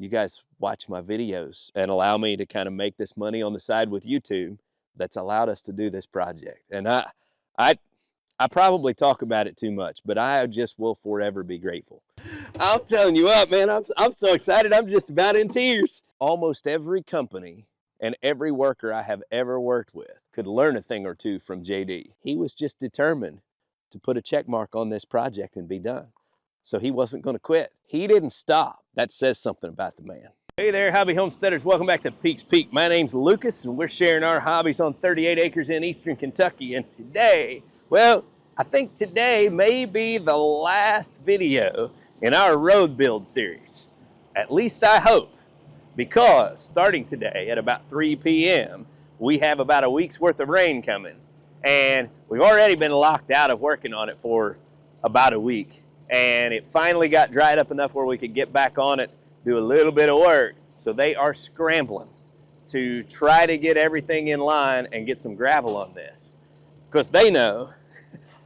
you guys watch my videos and allow me to kind of make this money on the side with YouTube that's allowed us to do this project. And I probably talk about it too much, but I just will forever be grateful. I'm telling you what, man, I'm so excited, I'm just about in tears. Almost every company and every worker I have ever worked with could learn a thing or two from JD. He was just determined to put a check mark on this project and be done. So he wasn't gonna quit. He didn't stop. That says something about the man. Hey there, hobby homesteaders. Welcome back to Peak's Peak. My name's Lucas, and we're sharing our hobbies on 38 acres in eastern Kentucky. And today, well, I think today may be the last video in our road build series. At least I hope, because starting today at about 3 p.m., we have about a week's worth of rain coming. And we've already been locked out of working on it for about a week. And it finally got dried up enough where we could get back on it, do a little bit of work. So they are scrambling to try to get everything in line and get some gravel on this. Because they know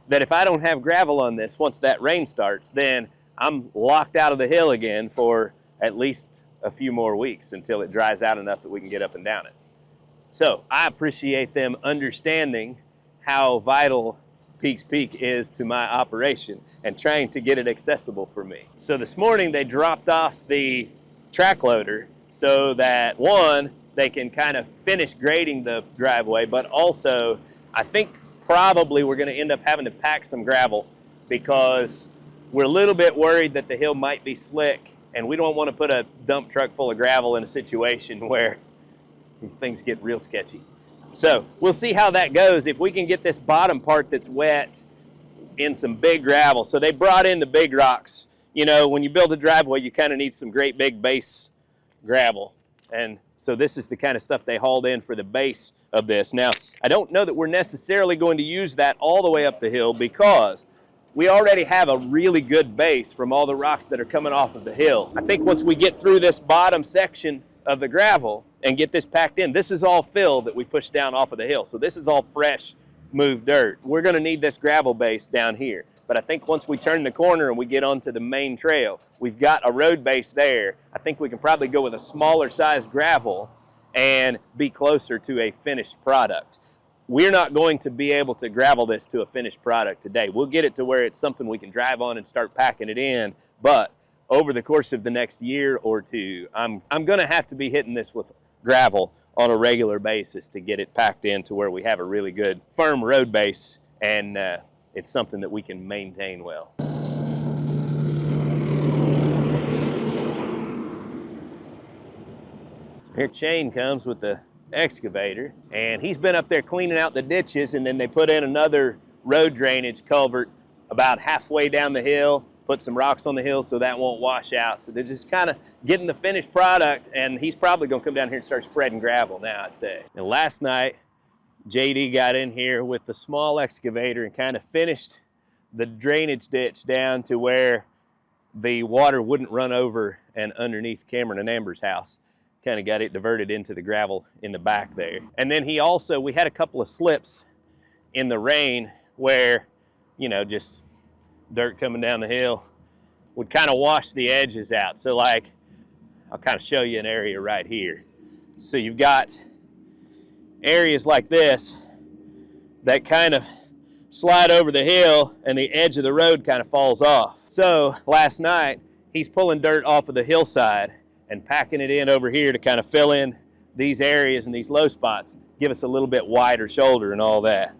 that if I don't have gravel on this, once that rain starts, then I'm locked out of the hill again for at least a few more weeks until it dries out enough that we can get up and down it. So I appreciate them understanding how vital Peak's Peak is to my operation and trying to get it accessible for me. So this morning they dropped off the track loader so that, one, they can kind of finish grading the driveway, but also I think probably we're going to end up having to pack some gravel because we're a little bit worried that the hill might be slick, and we don't want to put a dump truck full of gravel in a situation where things get real sketchy. So we'll see how that goes. If we can get this bottom part that's wet in some big gravel. So they brought in the big rocks. You know, when you build a driveway, you kind of need some great big base gravel. And so this is the kind of stuff they hauled in for the base of this. Now, I don't know that we're necessarily going to use that all the way up the hill because we already have a really good base from all the rocks that are coming off of the hill. I think once we get through this bottom section of the gravel and get this packed in, this is all fill that we push down off of the hill. So this is all fresh, moved dirt. We're gonna need this gravel base down here. But I think once we turn the corner and we get onto the main trail, we've got a road base there. I think we can probably go with a smaller size gravel and be closer to a finished product. We're not going to be able to gravel this to a finished product today. We'll get it to where it's something we can drive on and start packing it in, but over the course of the next year or two, I'm gonna have to be hitting this with gravel on a regular basis to get it packed in to where we have a really good firm road base, and it's something that we can maintain well. So here Shane comes with the excavator, and he's been up there cleaning out the ditches, and then they put in another road drainage culvert about halfway down the hill, put some rocks on the hill so that won't wash out. So they're just kind of getting the finished product, and he's probably gonna come down here and start spreading gravel now, I'd say. And last night, JD got in here with the small excavator and kind of finished the drainage ditch down to where the water wouldn't run over and underneath Cameron and Amber's house. Kind of got it diverted into the gravel in the back there. And then he also, we had a couple of slips in the rain where, you know, just dirt coming down the hill would kind of wash the edges out. So like, I'll kind of show you an area right here. So you've got areas like this that kind of slide over the hill and the edge of the road kind of falls off. So last night, he's pulling dirt off of the hillside and packing it in over here to kind of fill in these areas and these low spots, give us a little bit wider shoulder and all that.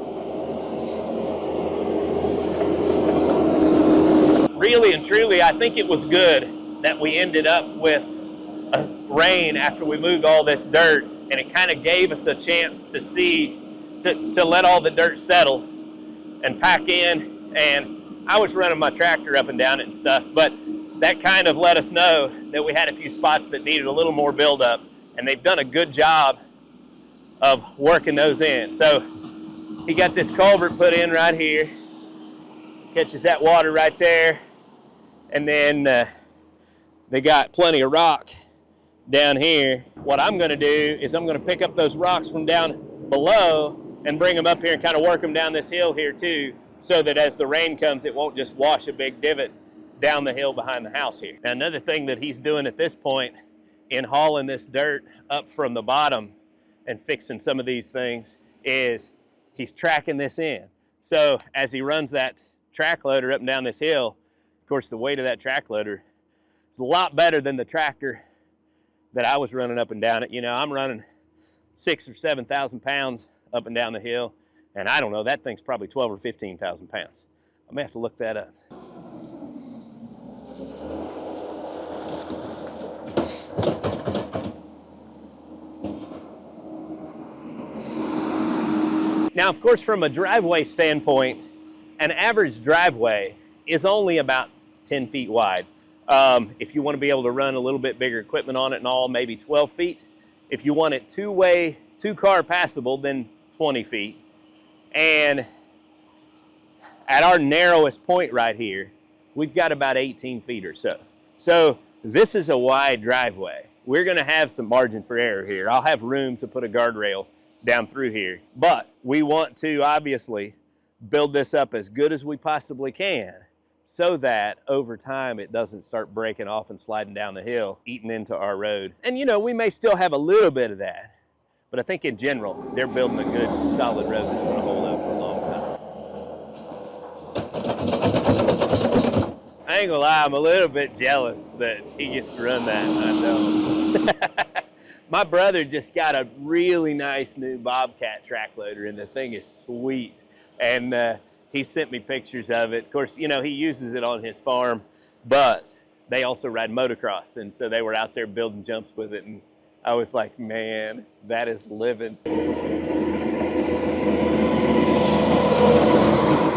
Really and truly, I think it was good that we ended up with a rain after we moved all this dirt, and it kind of gave us a chance to see, to let all the dirt settle and pack in. And I was running my tractor up and down it and stuff, but that kind of let us know that we had a few spots that needed a little more buildup, and they've done a good job of working those in. So he got this culvert put in right here, so catches that water right there, and then they got plenty of rock down here. What I'm gonna do is I'm gonna pick up those rocks from down below and bring them up here and kind of work them down this hill here too, so that as the rain comes, it won't just wash a big divot down the hill behind the house here. Now, another thing that he's doing at this point in hauling this dirt up from the bottom and fixing some of these things is he's tracking this in. So as he runs that track loader up and down this hill, of course the weight of that track loader is a lot better than the tractor that I was running up and down it. You know, I'm running 6,000 or 7,000 pounds up and down the hill, and I don't know, that thing's probably 12 or 15,000 pounds. I may have to look that up. Now, of course, from a driveway standpoint, an average driveway is only about 10 feet wide. If you want to be able to run a little bit bigger equipment on it and all, maybe 12 feet. If you want it two-way, two-car passable, then 20 feet. And at our narrowest point right here, we've got about 18 feet or so. So this is a wide driveway. We're going to have some margin for error here. I'll have room to put a guardrail down through here. But we want to obviously build this up as good as we possibly can so that over time it doesn't start breaking off and sliding down the hill, eating into our road. And you know, we may still have a little bit of that, but I think in general, they're building a good solid road that's gonna hold up for a long time. I ain't gonna lie, I'm a little bit jealous that he gets to run that and I don't. My brother just got a really nice new Bobcat track loader and the thing is sweet. And he sent me pictures of it. Of course, you know, he uses it on his farm, but they also ride motocross. And so they were out there building jumps with it. And I was like, man, that is living.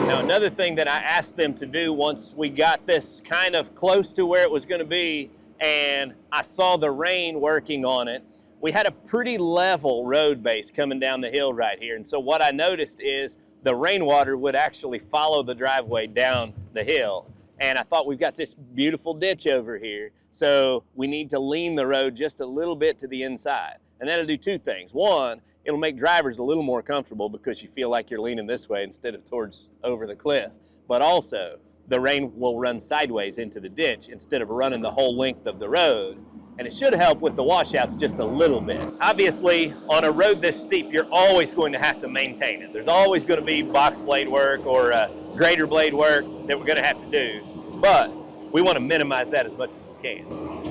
Now, another thing that I asked them to do once we got this kind of close to where it was going to be, and I saw the rain working on it, we had a pretty level road base coming down the hill right here. And so what I noticed is the rainwater would actually follow the driveway down the hill. And I thought, we've got this beautiful ditch over here, so we need to lean the road just a little bit to the inside. And that'll do two things. One, it'll make drivers a little more comfortable because you feel like you're leaning this way instead of towards over the cliff. But also, the rain will run sideways into the ditch instead of running the whole length of the road. And it should help with the washouts just a little bit. Obviously, on a road this steep, you're always going to have to maintain it. There's always going to be box blade work or grader blade work that we're going to have to do. But we want to minimize that as much as we can.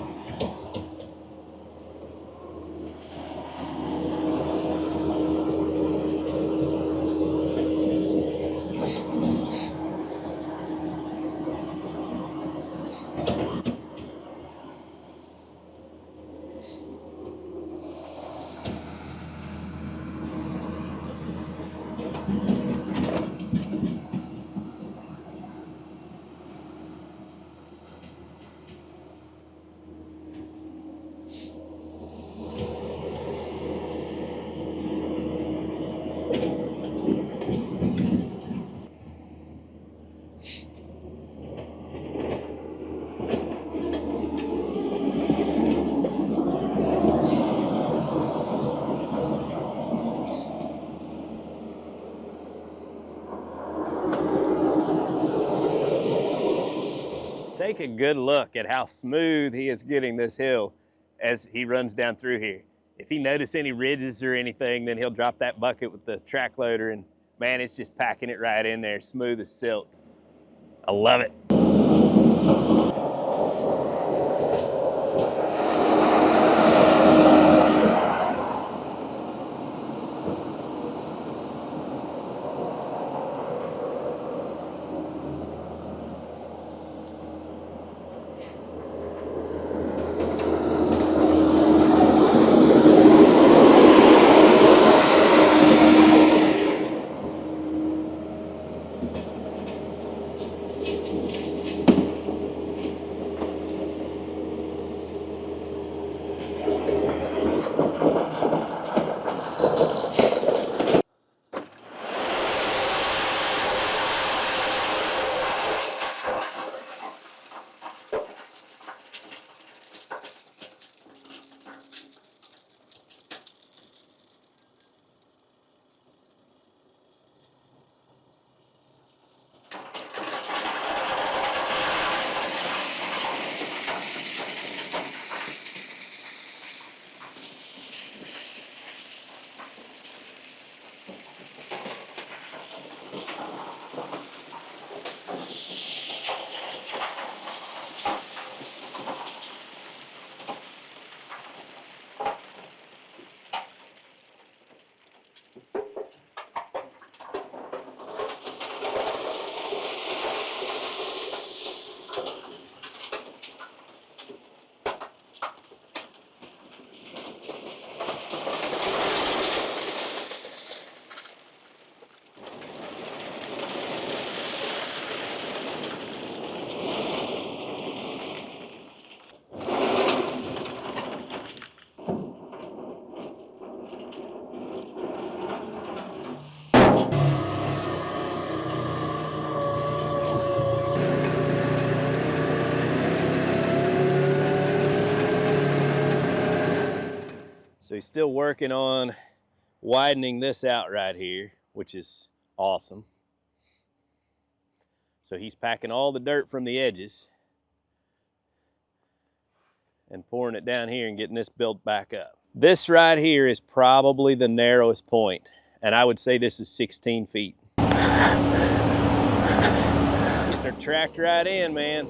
Take a good look at how smooth he is getting this hill as he runs down through here. If he notices any ridges or anything, then he'll drop that bucket with the track loader and man, it's just packing it right in there, smooth as silk. I love it. So he's still working on widening this out right here, which is awesome. So he's packing all the dirt from the edges and pouring it down here and getting this built back up. This right here is probably the narrowest point, and I would say this is 16 feet. Getting her tracked right in, man.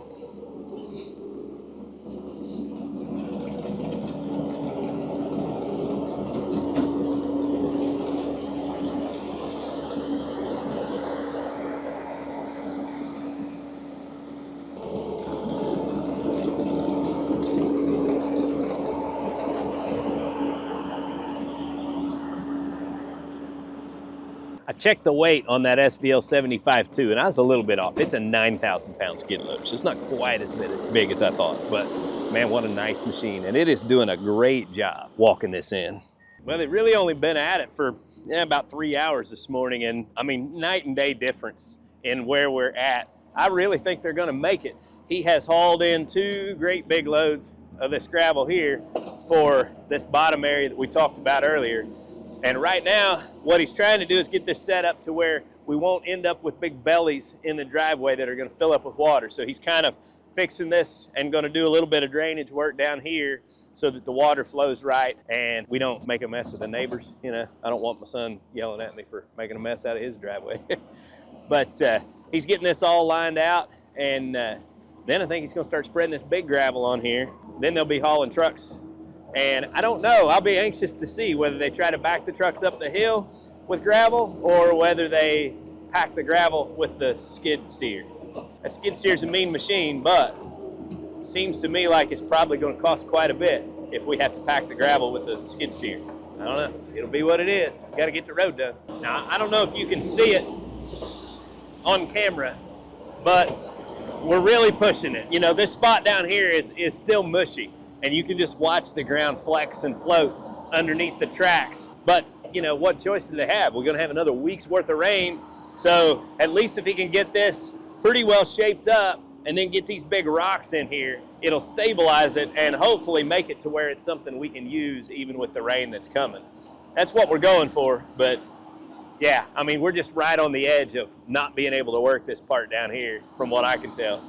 I checked the weight on that SVL 75 too, and I was a little bit off. It's a 9,000 pound skid loader, so it's not quite as big as I thought, but man, what a nice machine. And it is doing a great job walking this in. Well, they've really only been at it for about 3 hours this morning, and I mean, night and day difference in where we're at. I really think they're gonna make it. He has hauled in 2 great big loads of this gravel here for this bottom area that we talked about earlier. And right now, what he's trying to do is get this set up to where we won't end up with big bellies in the driveway that are gonna fill up with water. So he's kind of fixing this and gonna do a little bit of drainage work down here so that the water flows right and we don't make a mess of the neighbors. You know, I don't want my son yelling at me for making a mess out of his driveway. But he's getting this all lined out, and then I think he's gonna start spreading this big gravel on here. Then they'll be hauling trucks. And I don't know, I'll be anxious to see whether they try to back the trucks up the hill with gravel or whether they pack the gravel with the skid steer. That skid steer is a mean machine, but it seems to me like it's probably going to cost quite a bit if we have to pack the gravel with the skid steer. I don't know, it'll be what it is. Got to get the road done. Now, I don't know if you can see it on camera, but we're really pushing it. You know, this spot down here is still mushy, and you can just watch the ground flex and float underneath the tracks. But, you know, what choice do they have? We're gonna have another week's worth of rain, so at least if he can get this pretty well shaped up and then get these big rocks in here, it'll stabilize it and hopefully make it to where it's something we can use even with the rain that's coming. That's what we're going for, but yeah, I mean, we're just right on the edge of not being able to work this part down here from what I can tell.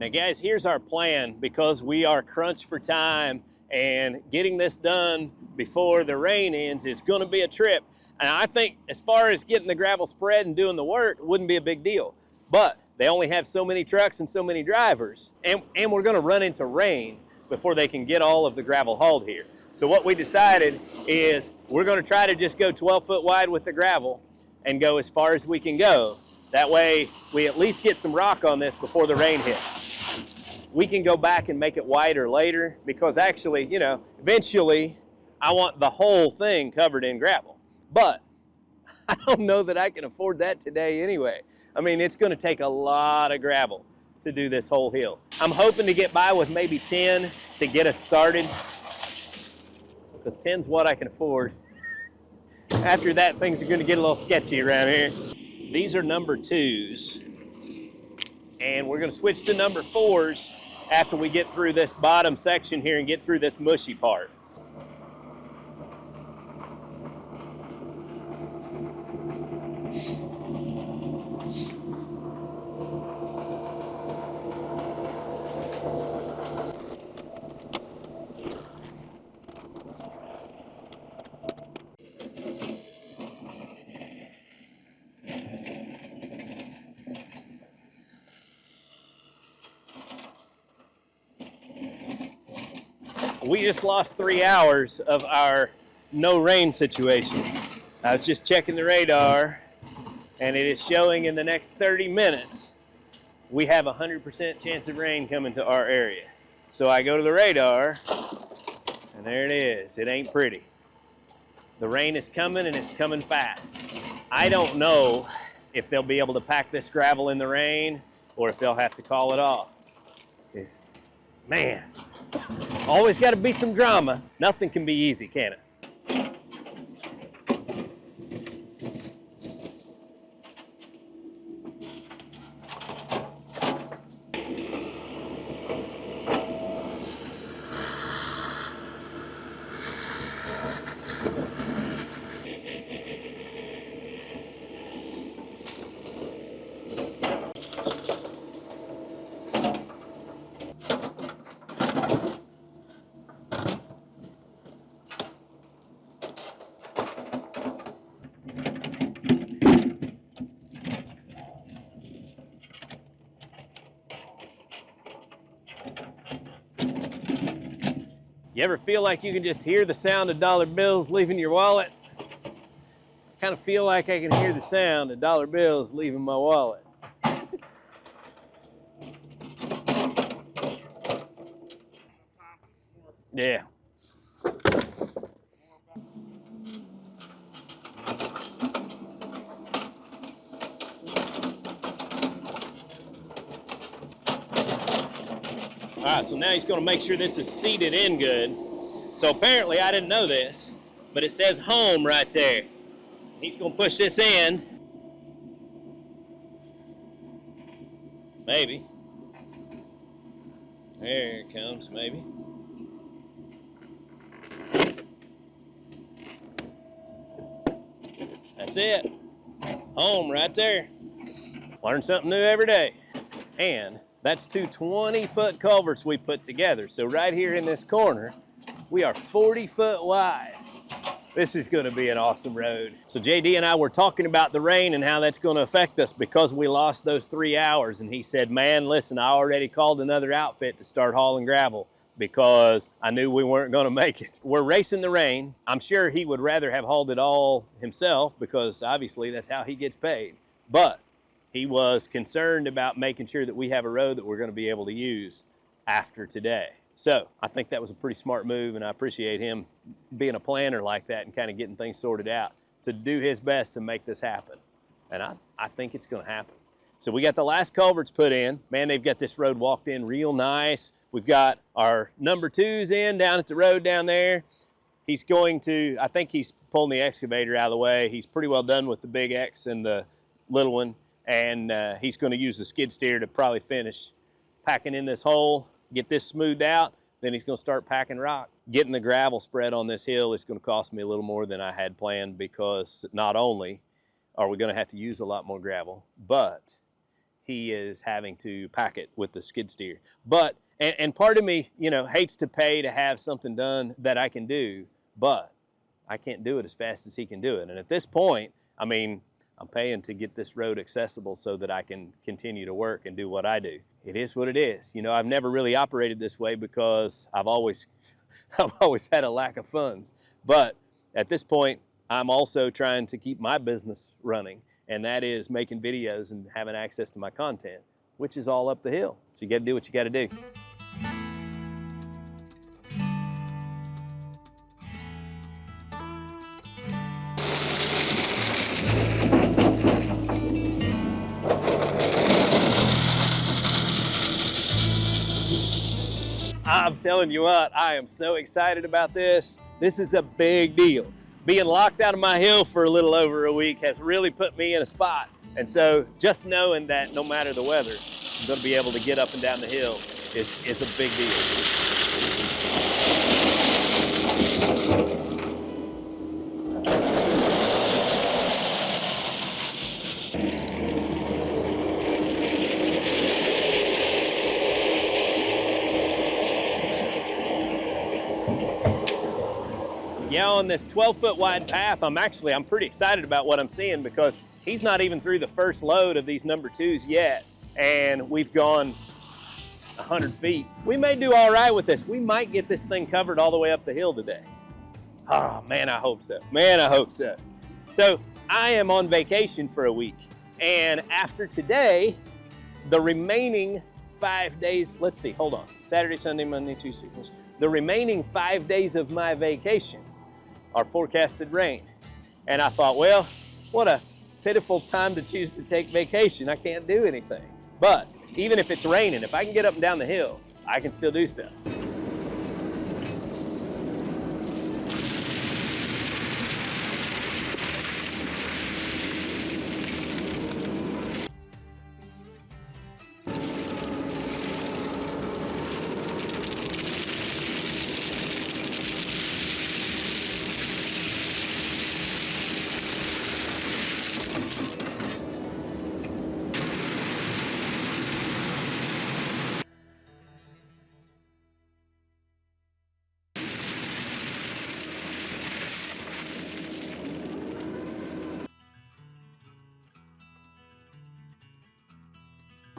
Now guys, here's our plan, because we are crunched for time and getting this done before the rain ends is gonna be a trip. And I think as far as getting the gravel spread and doing the work, it wouldn't be a big deal. But they only have so many trucks and so many drivers, and we're gonna run into rain before they can get all of the gravel hauled here. So what we decided is we're gonna try to just go 12 foot wide with the gravel and go as far as we can go. That way we at least get some rock on this before the rain hits. We can go back and make it wider later, because actually, you know, eventually I want the whole thing covered in gravel. But I don't know that I can afford that today anyway. I mean, it's gonna take a lot of gravel to do this whole hill. I'm hoping to get by with maybe 10 to get us started, because 10's what I can afford. After that, things are gonna get a little sketchy around here. These are number 2s, and we're gonna switch to number 4s after we get through this bottom section here and get through this mushy part. We just lost 3 hours of our no rain situation. I was just checking the radar, and it is showing in the next 30 minutes, we have a 100% chance of rain coming to our area. So I go to the radar, and there it is. It ain't pretty. The rain is coming, and it's coming fast. I don't know if they'll be able to pack this gravel in the rain or if they'll have to call it off. Man, always got to be some drama. Nothing can be easy, can it? You ever feel like you can just hear the sound of dollar bills leaving your wallet? I kind of feel like I can hear the sound of dollar bills leaving my wallet. Yeah. All right, so now he's going to make sure this is seated in good. So apparently, I didn't know this, but it says home right there. He's going to push this in. Maybe. There it comes, maybe. That's it. Home right there. Learn something new every day. And that's 2 20-foot culverts we put together. So right here in this corner, we are 40 foot wide. This is gonna be an awesome road. So JD and I were talking about the rain and how that's gonna affect us because we lost those 3 hours. And he said, man, listen, I already called another outfit to start hauling gravel because I knew we weren't gonna make it. We're racing the rain. I'm sure he would rather have hauled it all himself because obviously that's how he gets paid. But he was concerned about making sure that we have a road that we're going to be able to use after today. So I think that was a pretty smart move, and I appreciate him being a planner like that and kind of getting things sorted out to do his best to make this happen. And I think it's going to happen. So we got the last culverts put in. Man, they've got this road walked in real nice. We've got our number 2s in down at the road down there. He's going to, I think he's pulling the excavator out of the way. He's pretty well done with the big X and the little one. And he's going to use the skid steer to probably finish packing in this hole, get this smoothed out, then he's going to start packing rock. Getting the gravel spread on this hill is going to cost me a little more than I had planned because not only are we going to have to use a lot more gravel, but he is having to pack it with the skid steer. But, and part of me, you know, hates to pay to have something done that I can do, but I can't do it as fast as he can do it. And at this point, I mean, I'm paying to get this road accessible so that I can continue to work and do what I do. It is what it is. You know, I've never really operated this way because I've always had a lack of funds. But at this point, I'm also trying to keep my business running, and that is making videos and having access to my content, which is all up the hill. So you got to do what you got to do. I'm telling you what, I am so excited about this. This is a big deal. Being locked out of my hill for a little over a week has really put me in a spot. And so just knowing that no matter the weather, I'm gonna be able to get up and down the hill is a big deal. Yeah, on this 12-foot wide path, I'm pretty excited about what I'm seeing because he's not even through the first load of these number 2s yet. And we've gone 100 feet. We may do all right with this. We might get this thing covered all the way up the hill today. Oh man, I hope so. Man, I hope so. So I am on vacation for a week. And after today, the remaining 5 days, let's see, hold on. Saturday, Sunday, Monday, Tuesday, Wednesday. The remaining 5 days of my vacation are forecasted rain. And I thought, well, what a pitiful time to choose to take vacation. I can't do anything. But even if it's raining, if I can get up and down the hill, I can still do stuff.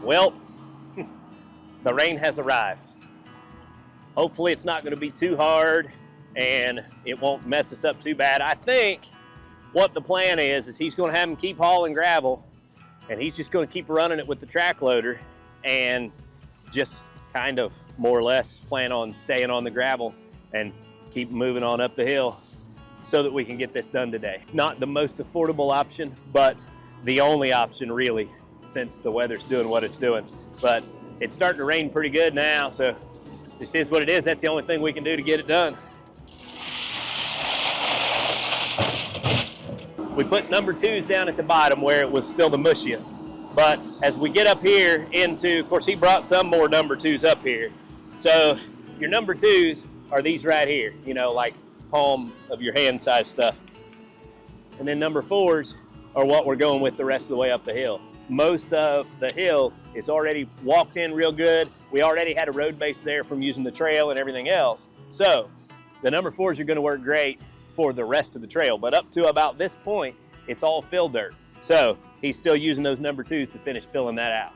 Well, the rain has arrived. Hopefully it's not going to be too hard and it won't mess us up too bad. I think what the plan is he's going to have him keep hauling gravel and he's just going to keep running it with the track loader and just kind of more or less plan on staying on the gravel and keep moving on up the hill so that we can get this done today. Not the most affordable option, but the only option really, since the weather's doing what it's doing. But it's starting to rain pretty good now, so this is what it is. That's the only thing we can do to get it done. We put number 2s down at the bottom where it was still the mushiest. But as we get up here into, of course he brought some more number 2s up here. So your number 2s are these right here, you know, like palm of your hand size stuff. And then number 4s are what we're going with the rest of the way up the hill. Most of the hill is already walked in real good. We already had a road base there from using the trail and everything else. So the number 4s are gonna work great for the rest of the trail, but up to about this point, it's all fill dirt. So he's still using those number 2s to finish filling that out.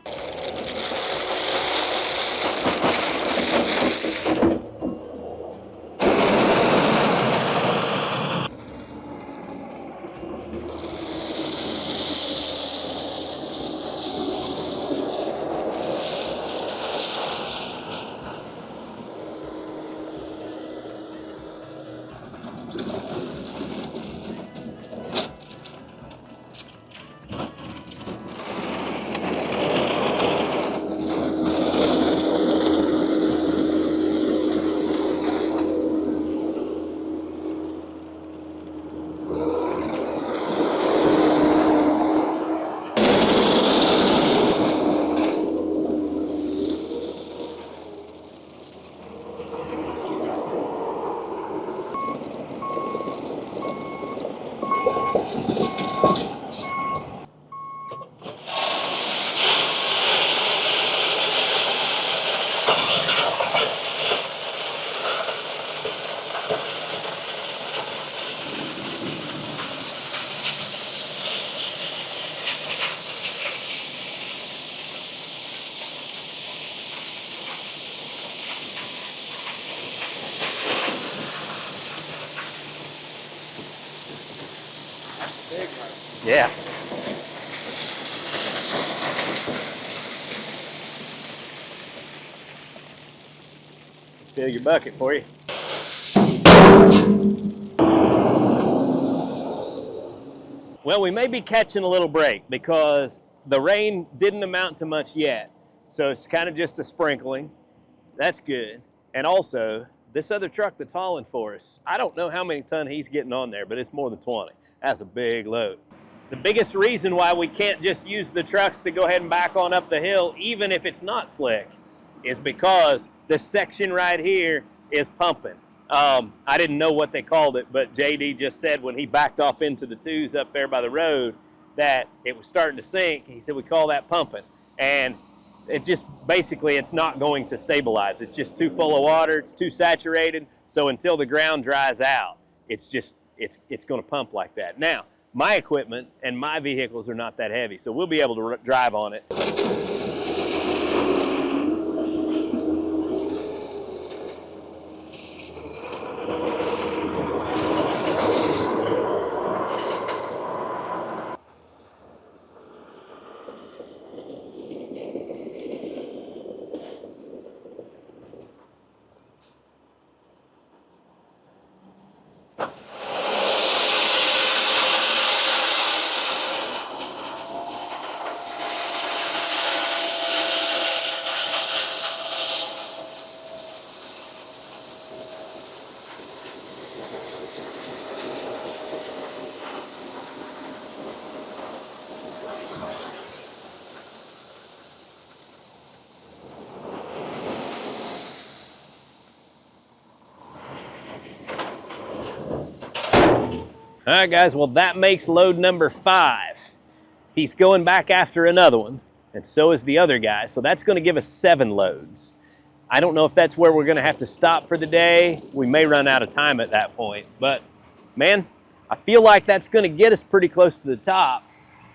Yeah. Fill your bucket for you. Well, we may be catching a little break because the rain didn't amount to much yet. So it's kind of just a sprinkling. That's good. And also, this other truck that's hauling for us, I don't know how many ton he's getting on there, but it's more than 20. That's a big load. The biggest reason why we can't just use the trucks to go ahead and back on up the hill, even if it's not slick, is because this section right here is pumping. I didn't know what they called it, but JD just said when he backed off into the 2s up there by the road that it was starting to sink. He said we call that pumping. And it's just basically it's not going to stabilize. It's just too full of water, it's too saturated. So until the ground dries out, it's going to pump like that. Now, my equipment and my vehicles are not that heavy, so we'll be able to drive on it. All right, guys, well, that makes load number 5. He's going back after another one, and so is the other guy. So that's going to give us 7 loads. I don't know if that's where we're going to have to stop for the day. We may run out of time at that point, but man, I feel like that's going to get us pretty close to the top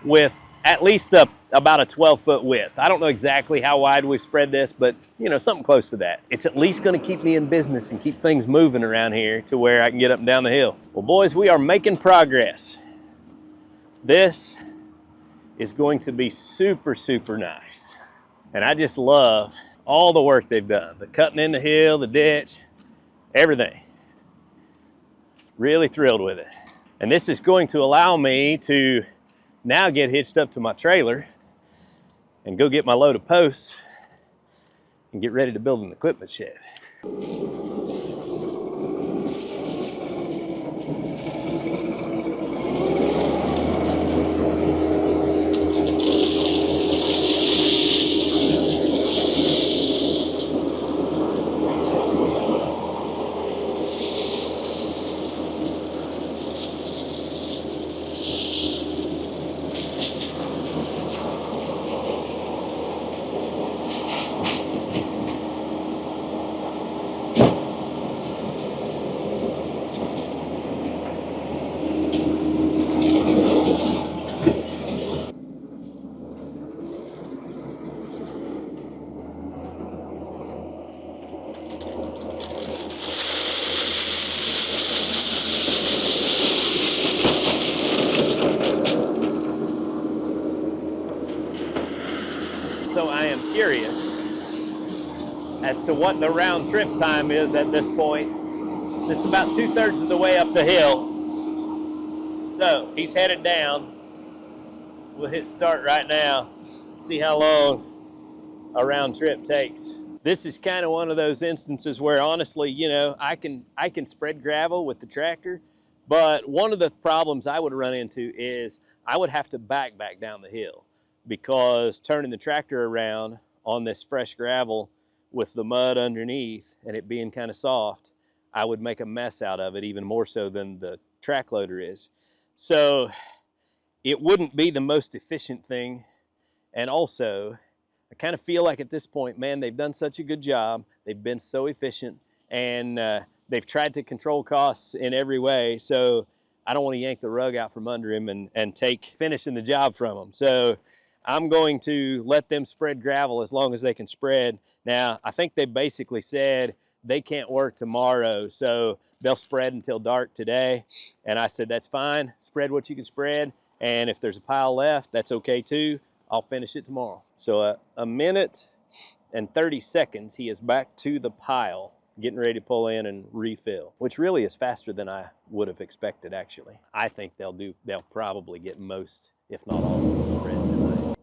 with at least about a 12-foot width. I don't know exactly how wide we've spread this, but you know, something close to that. It's at least going to keep me in business and keep things moving around here to where I can get up and down the hill. Well, boys, we are making progress. This is going to be super, super nice. And I just love all the work they've done. The cutting in the hill, the ditch, everything. Really thrilled with it. And this is going to allow me to now get hitched up to my trailer and go get my load of posts and get ready to build an equipment shed. So I am curious as to what the round trip time is at this point. This is about 2/3 of the way up the hill. So he's headed down. We'll hit start right now, see how long a round trip takes. This is kind of one of those instances where honestly, you know, I can spread gravel with the tractor, but one of the problems I would run into is I would have to back down the hill, because turning the tractor around on this fresh gravel with the mud underneath and it being kind of soft, I would make a mess out of it, even more so than the track loader is. So it wouldn't be the most efficient thing. And also, I kind of feel like at this point, man, they've done such a good job. They've been so efficient, and they've tried to control costs in every way. So I don't want to yank the rug out from under him and take finishing the job from him. So I'm going to let them spread gravel as long as they can spread. Now, I think they basically said they can't work tomorrow, so they'll spread until dark today. And I said, that's fine. Spread what you can spread. And if there's a pile left, that's okay too. I'll finish it tomorrow. So a minute and 30 seconds, he is back to the pile, getting ready to pull in and refill, which really is faster than I would have expected, actually. I think they'll probably get most, if not all, of the spread tonight.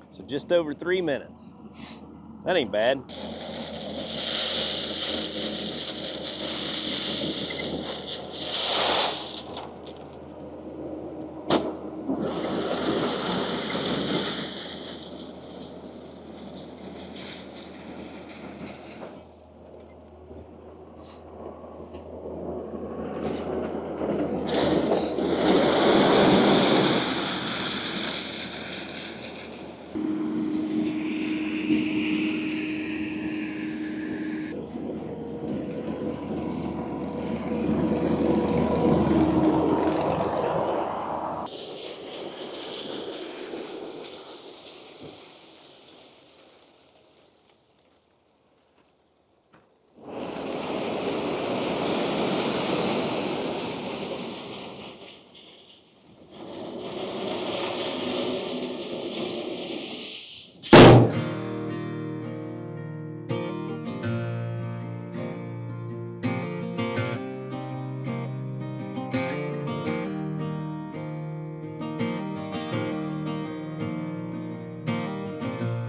So just over 3 minutes. That ain't bad.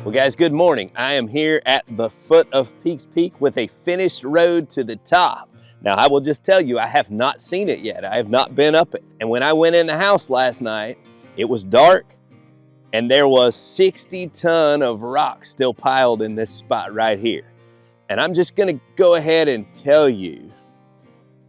Well, guys, good morning. I am here at the foot of Peak's Peak with a finished road to the top. Now, I will just tell you, I have not seen it yet. I have not been up it. And when I went in the house last night, it was dark and there was 60 tons of rock still piled in this spot right here. And I'm just gonna go ahead and tell you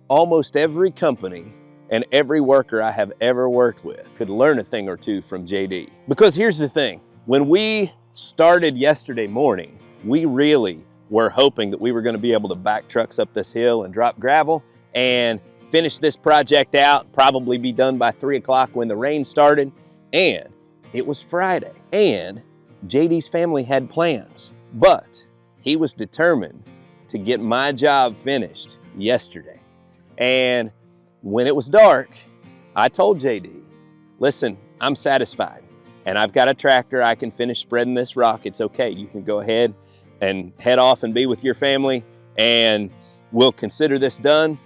almost every company and every worker I have ever worked with could learn a thing or two from JD. Because here's the thing, when we started yesterday morning, we really were hoping that we were gonna be able to back trucks up this hill and drop gravel and finish this project out, probably be done by 3 o'clock when the rain started. And it was Friday, and JD's family had plans, but he was determined to get my job finished yesterday. And when it was dark, I told JD, listen, I'm satisfied and I've got a tractor. I can finish spreading this rock. It's okay. You can go ahead and head off and be with your family, and we'll consider this done,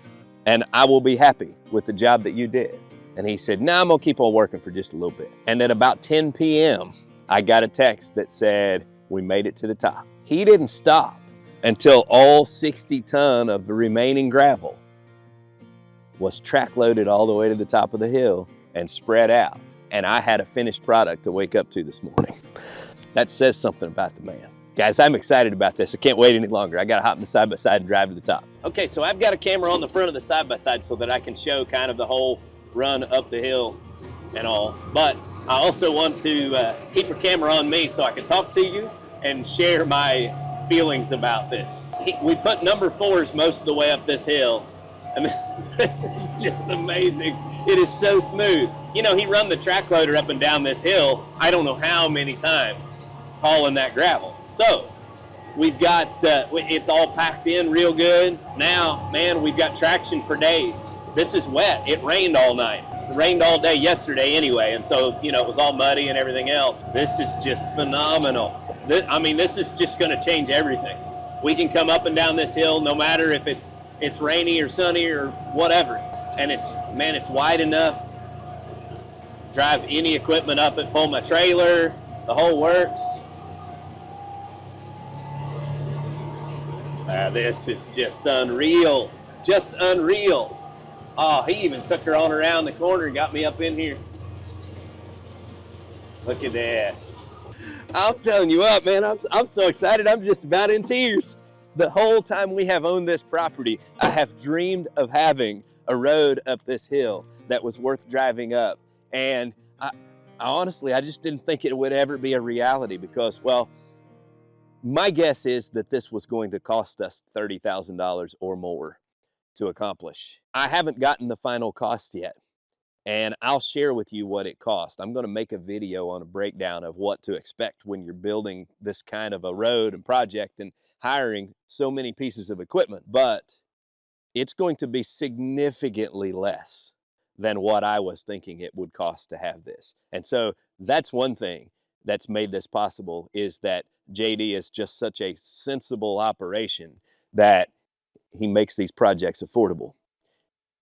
and I will be happy with the job that you did. And he said, no, I'm gonna keep on working for just a little bit. And at about 10 p.m., I got a text that said, we made it to the top. He didn't stop until all 60 ton of the remaining gravel was track loaded all the way to the top of the hill and spread out. And I had a finished product to wake up to this morning. That says something about the man. Guys, I'm excited about this. I can't wait any longer. I gotta hop in the side-by-side and drive to the top. Okay, so I've got a camera on the front of the side-by-side so that I can show kind of the whole run up the hill and all. But I also want to keep a camera on me so I can talk to you and share my feelings about this. We put number 4s most of the way up this hill. I mean, this is just amazing. It is so smooth. You know, he run the track loader up and down this hill, I don't know how many times, hauling that gravel. So we've got, it's all packed in real good. Now, man, we've got traction for days. This is wet. It rained all night. It rained all day yesterday anyway, and so, you know, it was all muddy and everything else. This is just phenomenal. This is just gonna change everything. We can come up and down this hill no matter if it's rainy or sunny or whatever. And it's wide enough. Drive any equipment up it, pull my trailer, the whole works. This is just unreal, just unreal. Oh, he even took her on around the corner and got me up in here. Look at this. I'm telling you what, man, I'm so excited, I'm just about in tears. The whole time we have owned this property, I have dreamed of having a road up this hill that was worth driving up. And I honestly, I just didn't think it would ever be a reality because, well, my guess is that this was going to cost us $30,000 or more to accomplish. I haven't gotten the final cost yet, and I'll share with you what it cost. I'm going to make a video on a breakdown of what to expect when you're building this kind of a road and project and hiring so many pieces of equipment, but it's going to be significantly less than what I was thinking it would cost to have this. And so that's one thing that's made this possible, is that JD is just such a sensible operation that he makes these projects affordable.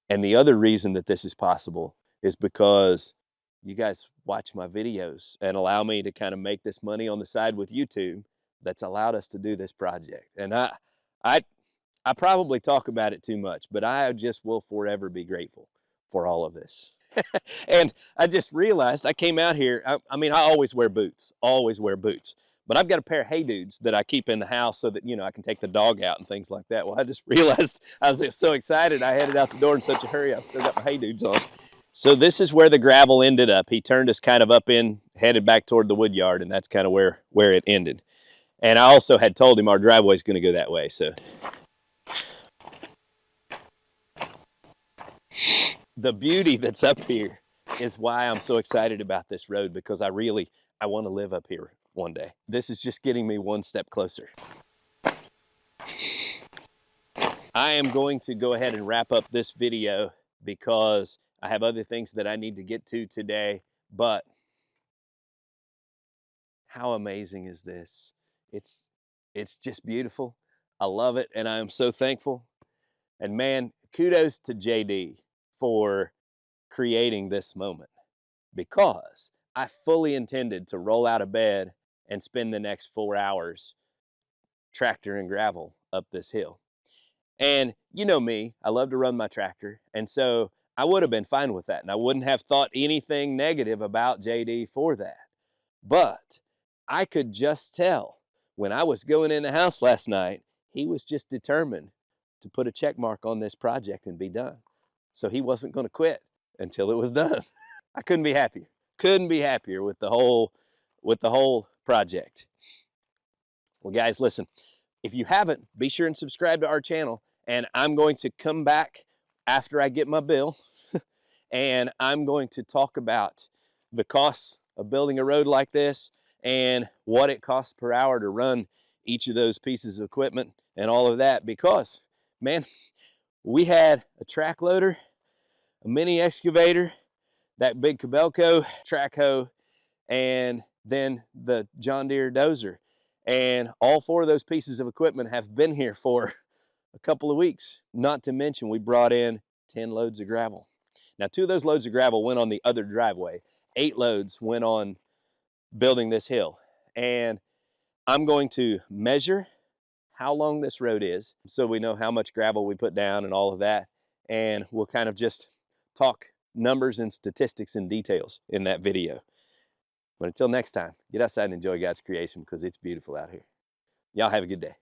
And the other reason that this is possible is because you guys watch my videos and allow me to kind of make this money on the side with YouTube. That's allowed us to do this project. And I probably talk about it too much, but I just will forever be grateful for all of this. And I just realized I came out here, I always wear boots, but I've got a pair of Hey Dudes that I keep in the house so that, you know, I can take the dog out and things like that. Well, I just realized I was so excited. I headed out the door in such a hurry. I've still got my Hey Dudes on. So this is where the gravel ended up. He turned us kind of up in, headed back toward the wood yard, and that's kind of where it ended. And I also had told him our driveway is going to go that way. So the beauty that's up here is why I'm so excited about this road, because I want to live up here one day. This is just getting me one step closer. I am going to go ahead and wrap up this video because I have other things that I need to get to today, but how amazing is this? It's just beautiful. I love it, and I am so thankful. And man, kudos to JD for creating this moment, because I fully intended to roll out of bed and spend the next 4 hours tractor and gravel up this hill. And you know me, I love to run my tractor, and so I would have been fine with that, and I wouldn't have thought anything negative about JD for that. But I could just tell when I was going in the house last night, he was just determined to put a check mark on this project and be done. So he wasn't going to quit until it was done. I couldn't be happier. Couldn't be happier with the whole project. Well, guys, listen, if you haven't, be sure and subscribe to our channel, and I'm going to come back after I get my bill and I'm going to talk about the costs of building a road like this and what it costs per hour to run each of those pieces of equipment and all of that, because, man, we had a track loader, a mini excavator, that big Cabelco track hoe, and then the John Deere dozer. And all 4 of those pieces of equipment have been here for a couple of weeks. Not to mention we brought in 10 loads of gravel. Now 2 of those loads of gravel went on the other driveway. 8 loads went on building this hill. And I'm going to measure how long this road is so we know how much gravel we put down and all of that. And we'll kind of just talk numbers and statistics and details in that video. But until next time, get outside and enjoy God's creation, because it's beautiful out here. Y'all have a good day.